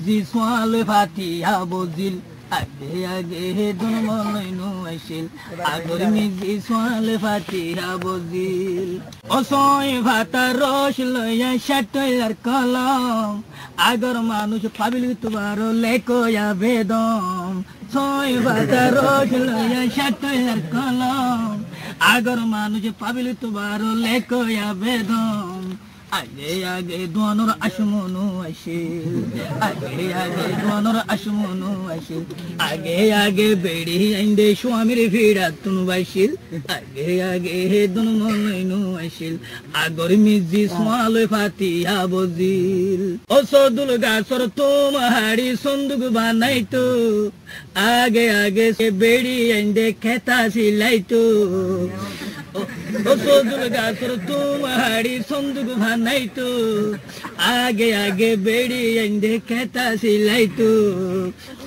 মিজি সোয়ালে ফাতিহা বজিল আগে আগে দুন মলাইনু আইছিল আগর মিজি সোয়ালে ফাতিহা বজিল অসয় ভাতা রস লইয়া শাটইলার কলম আগর মানুষ পাবিল তোমার লেকয়া বেদম ছয় ভাতা রস লইয়া শাটইলার কলম আগর মানুষ পাবিল তোমার লেকয়া বেদম আগে আগে দোয়ানোর আসমনু আইছিল আগে আগে দোয়ানোর আসমনু আইছিল আগে আগে বেড়ি আইন্দে স্বামীর ভিড়া তুনু বাইছিল আগে আগে দুন মলাইনু আইছিল আগর মিজি সোয়ালে ফাতিহা বজিল ও সদুল গাছর তোমাহাড়ি সন্দুক বানাইতো আগে আগে সে বেড়ি আইন্দে খেতা সিলাইতো ও সদুল গাছর তোমাহাড়ি সন্দুক বানাইতো আগে আগে বেড়ি আইন্দে খেতা সিলাইতো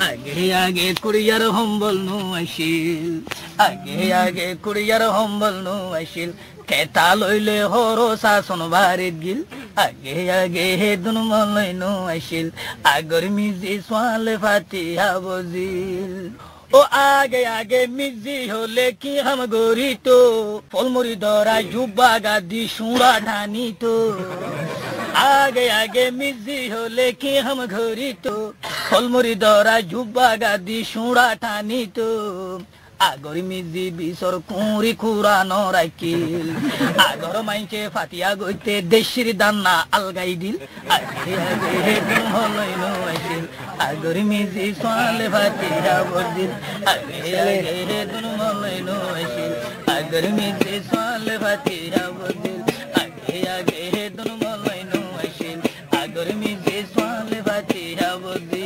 আগে আগে কুড়িয়ার হম্বল নু আইছিল আগে আগে কুড়িয়ার হম্বল নু আইছিল খেতা লইলে হরো শাসন বাড়িত গিল আগে আগে দুন মলাইনু আইছিল আগর মিজি সোয়ালে ফাতিহা বজিল ও আগে আগে মিজি হলে কি হাম গরিতো ফলমুরি দরা জুব্বা গাদি সুরা ঢানিতো আগে আগে মিজি হলে কি হাম ঘরিতো ফলমুরি দরা জুব্বা গাদি সুরা ঠানিতো আগর মিজি বিসর কুঁড়ি কুরানো রাখিল আগর মাইকে ফাতিয়া গইতে দেশির দান্না আলগাই দিল আগে আগে দুন মলাইনু আইছিল আগর মিজি সোয়ালে ফাতিহা বজিল আগে আগে দুন মলাইনু আইছিল আগর মিজি সোয়ালে ফাতিহা বজিল আগে আগে দুন মলাইনু আইছিল আগর মিজি সোয়ালে ফাতিহা বজিল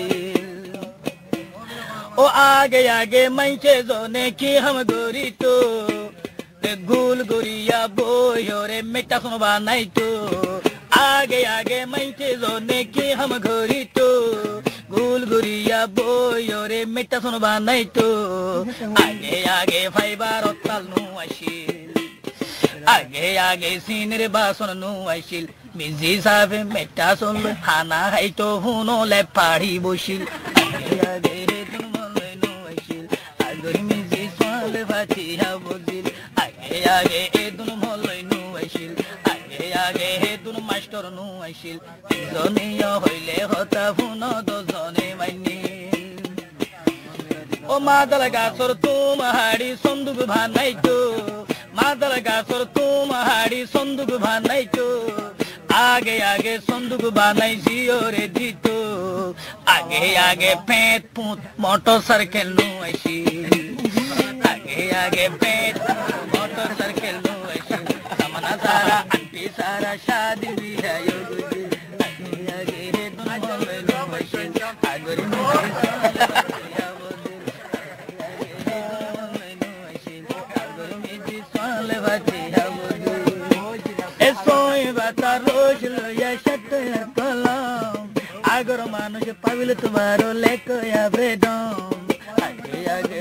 ও আগে আগে মাইকে জনে কি হাম গরিতো গুল গরিয়া বইরে মেটা শুন বানাইতো আগে আগে মাইকে জনে কি হাম গরিতো গুল গরিয়া বইরে মেটা শুন বানাইতো আগে আগে ফাইবার তাল নু আইছিল আগে আগে সিনের বাসন নু আইছিল মিজি সাহেব মেটা শুন খানা খাইতো হুনলে পাড়ি বসিল আগে আগে ফাতিহা বজিল আগে আগে দুন মলাইনু আইছিল আগে আগে দুন মাস্টার নু আইছিল জনিয়া হইলে হতা ফুন দজনে মাইনি ও মাদাল গাছর তোমাহাড়ি সন্দুক বানাইতো মাদাল গাছর তোমাহাড়ি সন্দুক বানাইতো আগে আগে সন্দুক বানাইছি ওরে দিত আগে আগে পেট পুত মোটর সাইকেল নু আইছিল আগে আগে পেট মোটর সাইকেল নু আইছিল সামনা সারা আন্টি সারা শাদি বিদায় গুজিল আগে আগে দুন মলাইনু আইছিল আগর মিজি সোয়ালে ফাতিহা বজিল এসোই বাতা রোজ লইয়া শাটইলার কলম আগর মানুষ পাবিল তোমার লেকয়া বেদম আগে আগে